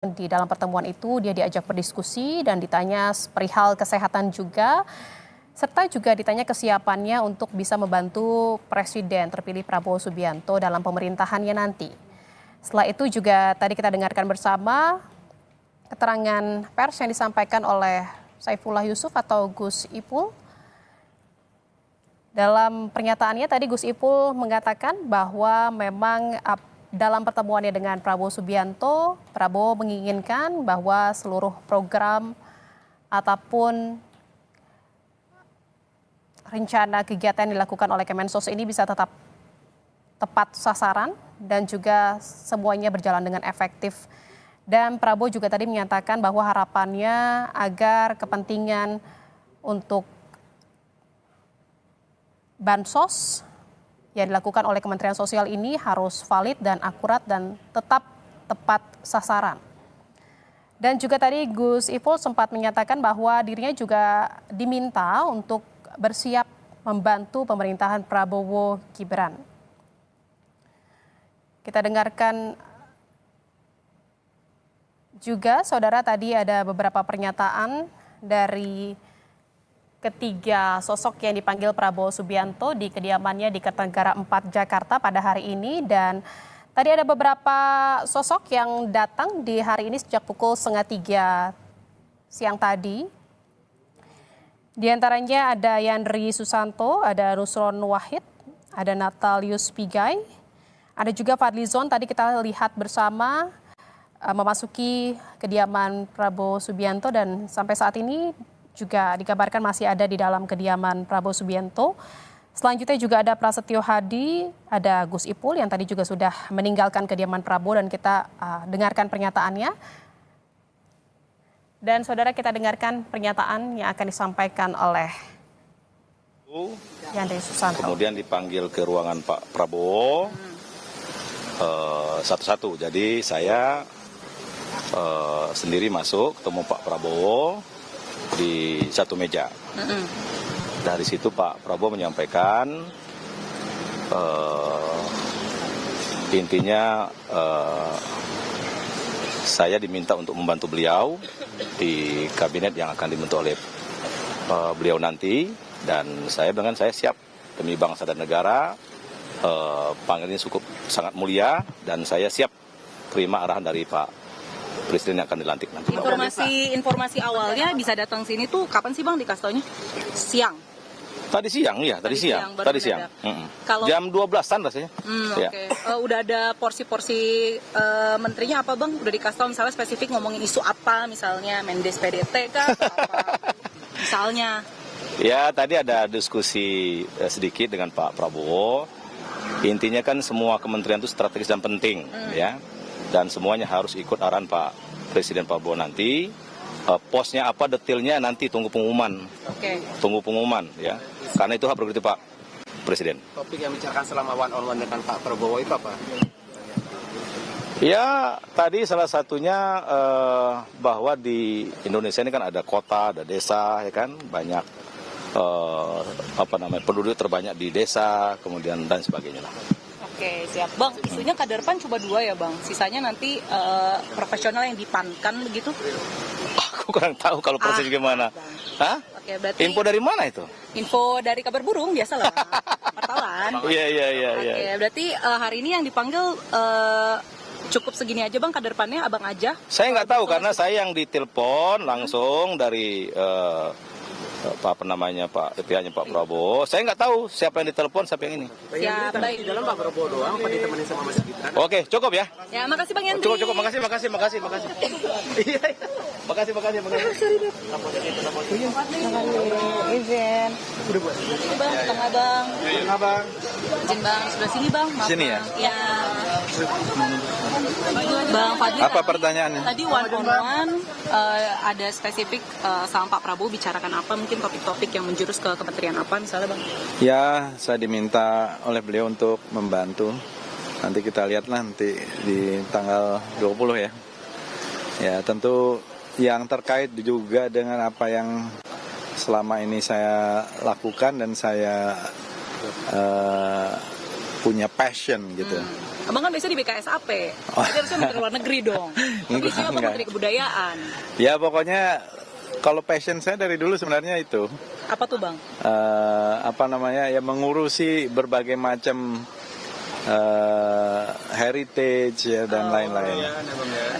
Di dalam pertemuan itu dia diajak berdiskusi dan ditanya perihal kesehatan juga, serta juga ditanya kesiapannya untuk bisa membantu Presiden terpilih Prabowo Subianto dalam pemerintahannya nanti. Setelah itu juga tadi kita dengarkan bersama keterangan pers yang disampaikan oleh Saifullah Yusuf atau Gus Ipul. Dalam pernyataannya tadi Gus Ipul mengatakan bahwa memang dalam pertemuannya dengan Prabowo Subianto, Prabowo menginginkan bahwa seluruh program ataupun rencana kegiatan yang dilakukan oleh Kemensos ini bisa tetap tepat sasaran dan juga semuanya berjalan dengan efektif. Dan Prabowo juga tadi menyatakan bahwa harapannya agar kepentingan untuk bansos yang dilakukan oleh Kementerian Sosial ini harus valid dan akurat dan tetap tepat sasaran. Dan juga tadi Gus Ipul sempat menyatakan bahwa dirinya juga diminta untuk bersiap membantu pemerintahan Prabowo Gibran. Kita dengarkan juga, saudara, tadi ada beberapa pernyataan dari ketiga sosok yang dipanggil Prabowo Subianto di kediamannya di Kertanegara 4 Jakarta pada hari ini. Dan tadi ada beberapa sosok yang datang di hari ini sejak pukul 2:30 siang tadi. Di antaranya ada Yandri Susanto, ada Nusron Wahid, ada Natalius Pigai, ada juga Fadlizon. Tadi kita lihat bersama memasuki kediaman Prabowo Subianto dan sampai saat ini juga dikabarkan masih ada di dalam kediaman Prabowo Subianto. Selanjutnya juga ada Prasetyo Hadi, ada Gus Ipul yang tadi juga sudah meninggalkan kediaman Prabowo dan kita dengarkan pernyataannya. Dan saudara, kita dengarkan pernyataan yang akan disampaikan oleh Yandri Susanto. Kemudian dipanggil ke ruangan Pak Prabowo satu-satu. Jadi saya sendiri masuk ketemu Pak Prabowo di satu meja. Dari situ Pak Prabowo menyampaikan intinya saya diminta untuk membantu beliau di kabinet yang akan dibentuk oleh beliau nanti, dan saya dengan saya siap demi bangsa dan negara. Panggilan ini cukup sangat mulia dan saya siap terima arahan dari Pak Presiden yang akan dilantik nanti. Informasi awalnya bisa datang sini tuh kapan sih Bang dikasih taunya? Siang. Tadi siang. Kalau jam 12-an rasanya. Oke. Udah ada porsi-porsi menterinya apa Bang? Udah dikasih tahu misalnya spesifik ngomongin isu apa, misalnya Mendes PDT kah atau apa? Misalnya. Ya, tadi ada diskusi sedikit dengan Pak Prabowo. Intinya kan semua kementerian itu strategis dan penting, ya. Dan semuanya harus ikut arahan Pak Presiden Prabowo nanti. Posnya apa, detailnya nanti tunggu pengumuman. Tunggu pengumuman, ya. Karena itu hak prerogatif Pak Presiden. Topik yang bicarakan selama one on one dengan Pak Prabowo itu apa? Ya, tadi salah satunya bahwa di Indonesia ini kan ada kota, ada desa, ya kan, banyak penduduk terbanyak di desa, kemudian dan sebagainya lah. Oke, siap Bang. Isunya kader PAN cuma 2 ya Bang. Sisanya nanti profesional yang dipankan begitu. Aku kurang tahu kalau proses gimana. Hah? Oke, berarti info dari mana itu? Info dari kabar burung biasalah. Wartawan. Iya. Oke, berarti hari ini yang dipanggil cukup segini aja Bang, kader PAN-nya Abang aja? Saya nggak tahu karena saya yang ditelepon langsung dari pihaknya Pak Prabowo. Saya nggak tahu siapa yang ditelepon, siapa yang ini. Ya, baik. Di dalam Pak Prabowo doang, apa ditemenin sama Mas Gibran? Oke, cukup ya. Ya, makasih Bang Yandri. Cukup, makasih. Iya. Makasih. Izin. Udah buat. Bang, tengah Bang. Bang. Izin Bang, sebelah sini Bang. Maaf, Sini ya? Bang. Ya. Bang Fadli. Apa pertanyaannya? Tadi one on one ada spesifik sama Pak Prabowo bicarakan apa, mungkin topik-topik yang menjurus ke kementerian apa misalnya Bang? Ya, saya diminta oleh beliau untuk membantu. Nanti kita lihat nanti di tanggal 20 ya. Ya, tentu yang terkait juga dengan apa yang selama ini saya lakukan dan saya punya passion gitu. Abang kan biasanya di BKSAP, Oh. jadi harusnya Menteri Luar Negeri dong. Tapi isinya Abang Enggak. Menteri Kebudayaan. Ya pokoknya kalau passion saya dari dulu sebenarnya itu Apa tuh Bang? ya mengurusi berbagai macam heritage ya, dan lain-lain.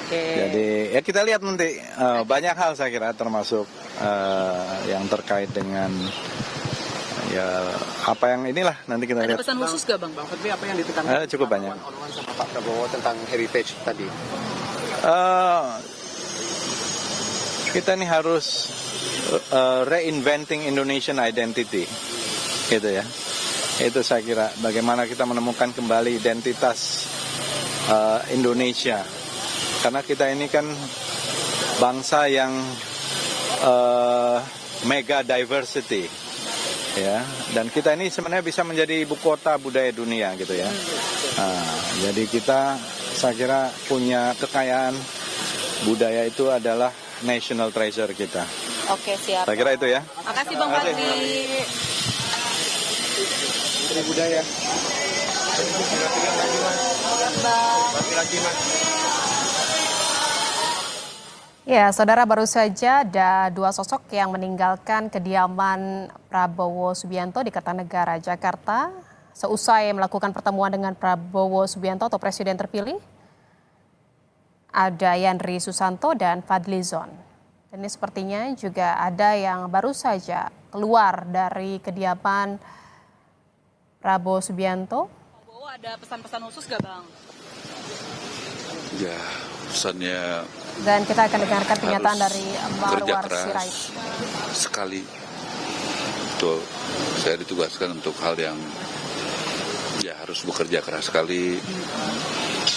Oke. Jadi ya kita lihat nanti banyak hal saya kira termasuk yang terkait dengan ya apa yang inilah nanti kita Ada lihat. pesan khusus gak Bang? Bang Fadli, apa yang ditekankan Cukup banyak. on-one sama Pak Prabowo tentang heritage tadi? Kita nih harus reinventing Indonesian identity, gitu ya. Itu saya kira bagaimana kita menemukan kembali identitas Indonesia. Karena kita ini kan bangsa yang mega diversity, ya. Dan kita ini sebenarnya bisa menjadi ibu kota budaya dunia, gitu ya. Jadi kita, saya kira punya kekayaan budaya itu adalah national treasure kita. Oke, siap. Saya kira itu ya. Makasih Bang Fadli. Menteri Budaya. Ya, saudara, baru saja ada dua sosok yang meninggalkan kediaman Prabowo Subianto di Kertanegara, Jakarta. Seusai melakukan pertemuan dengan Prabowo Subianto atau Presiden terpilih, ada Yandri Susanto dan Fadli Zon. Dan ini sepertinya juga ada yang baru saja keluar dari kediaman Prabowo Subianto. Prabowo ada pesan-pesan khusus gak Bang? Ya, pesannya Dan kita akan dengarkan pernyataan harus dari kerja Marwar keras Sirait. sekali. Tuh, saya ditugaskan untuk hal yang ya harus bekerja keras sekali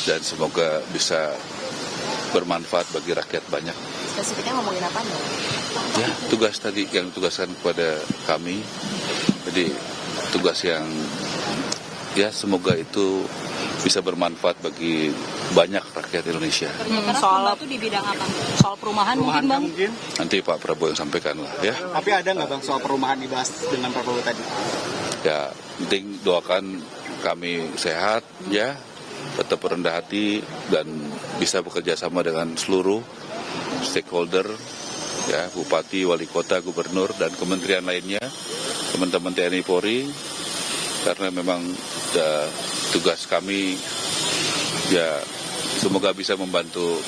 dan semoga bisa bermanfaat bagi rakyat banyak. Spesifiknya ngomongin apa nih? Ya, tugas tadi yang ditugaskan kepada kami. Jadi tugas yang ya semoga itu bisa bermanfaat bagi banyak rakyat Indonesia. Soal itu di bidang apa? Soal perumahan mungkin Bang? Nanti Pak Prabowo yang sampaikan lah ya. Tapi ada nggak Bang soal perumahan dibahas dengan Prabowo tadi? Ya, penting doakan kami sehat ya, tetap rendah hati dan bisa bekerja sama dengan seluruh stakeholder ya, bupati, wali kota, gubernur dan kementerian lainnya, teman-teman TNI Polri, karena memang tugas kami ya semoga bisa membantu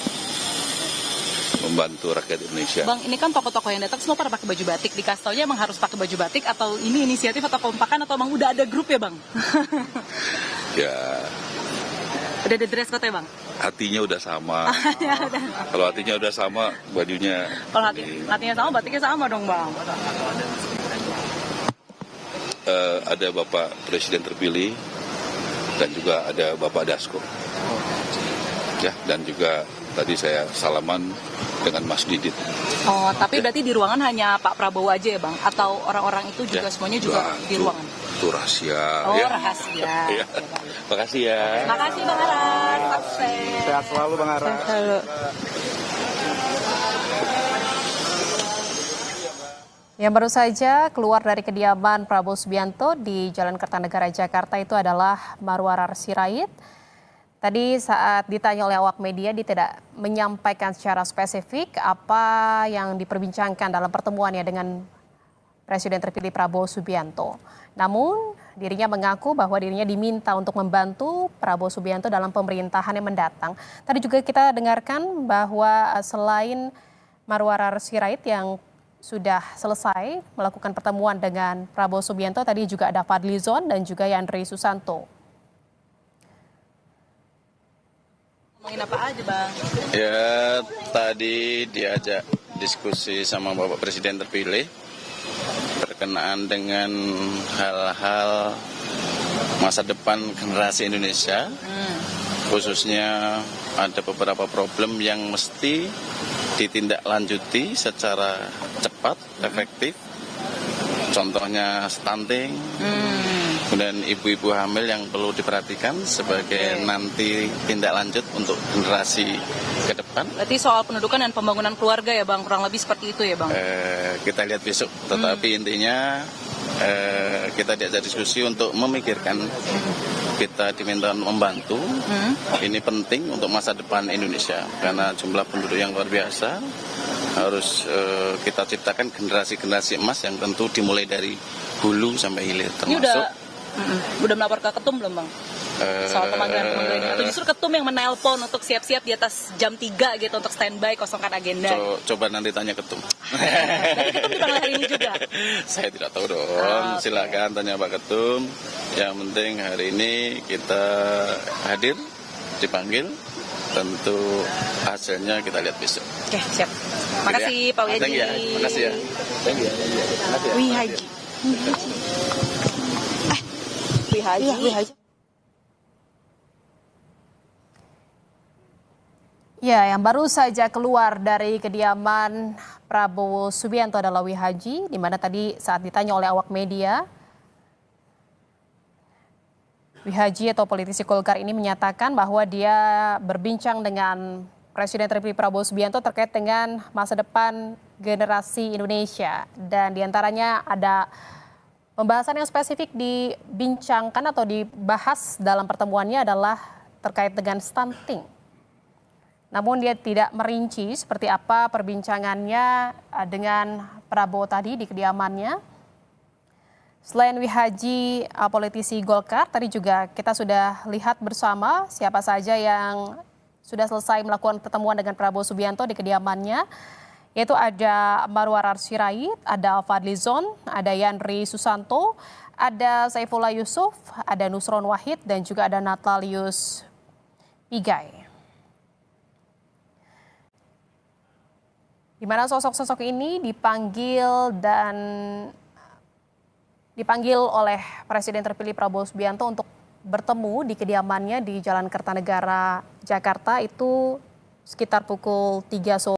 rakyat Indonesia. Bang, ini kan tokoh-tokoh yang datang semua pada pakai baju batik. Dikasih taunya emang harus pakai baju batik atau ini inisiatif atau kompakan atau emang udah ada grup ya Bang? Ya, Udah ada dress code ya Bang? hatinya udah sama. Kalau hatinya udah sama, bajunya Kalau hatinya sama, batiknya sama dong Bang. ada Bapak Presiden terpilih dan juga ada Bapak Dasko. Ya, dan juga tadi saya salaman dengan Mas Didit. Oh, tapi berarti di ruangan hanya Pak Prabowo aja ya Bang? Atau orang-orang itu juga semuanya juga di ruangan? Itu rahasia. Oh, ya. rahasia. Ya. Makasih ya. Makasih Bang Aras, sukses. Sehat selalu Bang Ara. Yang baru saja keluar dari kediaman Prabowo Subianto di Jalan Kertanegara, Jakarta itu adalah Marwar Sirait. Tadi saat ditanya oleh awak media, dia tidak menyampaikan secara spesifik apa yang diperbincangkan dalam pertemuannya dengan Presiden terpilih Prabowo Subianto. Namun dirinya mengaku bahwa dirinya diminta untuk membantu Prabowo Subianto dalam pemerintahan yang mendatang. Tadi juga kita dengarkan bahwa selain Marwar Sirait yang sudah selesai melakukan pertemuan dengan Prabowo Subianto, tadi juga ada Fadli Zon dan juga Yandri Susanto. Ngomongin apa aja Bang? Ya, tadi diajak diskusi sama Bapak Presiden terpilih berkenaan dengan hal-hal masa depan generasi Indonesia. Khususnya ada beberapa problem yang mesti ditindaklanjuti secara cepat, efektif. Contohnya stunting, kemudian ibu-ibu hamil yang perlu diperhatikan sebagai nanti tindak lanjut untuk generasi ke depan. Berarti soal pendudukan dan pembangunan keluarga ya Bang, kurang lebih seperti itu ya Bang? Kita lihat besok, tetapi intinya kita diajak diskusi untuk memikirkan kita diminta membantu. Ini penting untuk masa depan Indonesia karena jumlah penduduk yang luar biasa. Harus kita ciptakan generasi-generasi emas yang tentu dimulai dari hulu sampai hilir, Ini termasuk udah melapor ke ketum belum bang? Soal pemanggilan ini atau justru ketum yang menelpon untuk siap-siap di atas jam 3 gitu untuk standby kosongkan agenda? coba nanti tanya ketum. Tapi ketum dipanggil hari ini juga. Saya tidak tahu dong, silakan tanya Pak Ketum. Yang penting hari ini kita hadir, dipanggil, tentu hasilnya kita lihat besok. Oke, siap. Makasih Pak Wihaji. Thank you ya. Makasih ya. Thank you. Wihaji. Wihaji. Ya, yang baru saja keluar dari kediaman Prabowo Subianto adalah Wihaji, di mana tadi saat ditanya oleh awak media, Wihaji atau politisi Golkar ini menyatakan bahwa dia berbincang dengan Presiden Terpilih Prabowo Subianto terkait dengan masa depan generasi Indonesia. Dan diantaranya ada pembahasan yang spesifik dibincangkan atau dibahas dalam pertemuannya adalah terkait dengan stunting. Namun dia tidak merinci seperti apa perbincangannya dengan Prabowo tadi di kediamannya. Selain Wihaji, politisi Golkar, tadi juga kita sudah lihat bersama siapa saja yang sudah selesai melakukan pertemuan dengan Prabowo Subianto di kediamannya. Yaitu ada Marwarar Sirait, ada Fadli Zon, ada Yandri Susanto, ada Saifullah Yusuf, ada Nusron Wahid, dan juga ada Natalius Pigai. Di mana sosok-sosok ini dipanggil oleh Presiden terpilih Prabowo Subianto untuk bertemu di kediamannya di Jalan Kertanegara, Jakarta itu sekitar pukul 3 sore.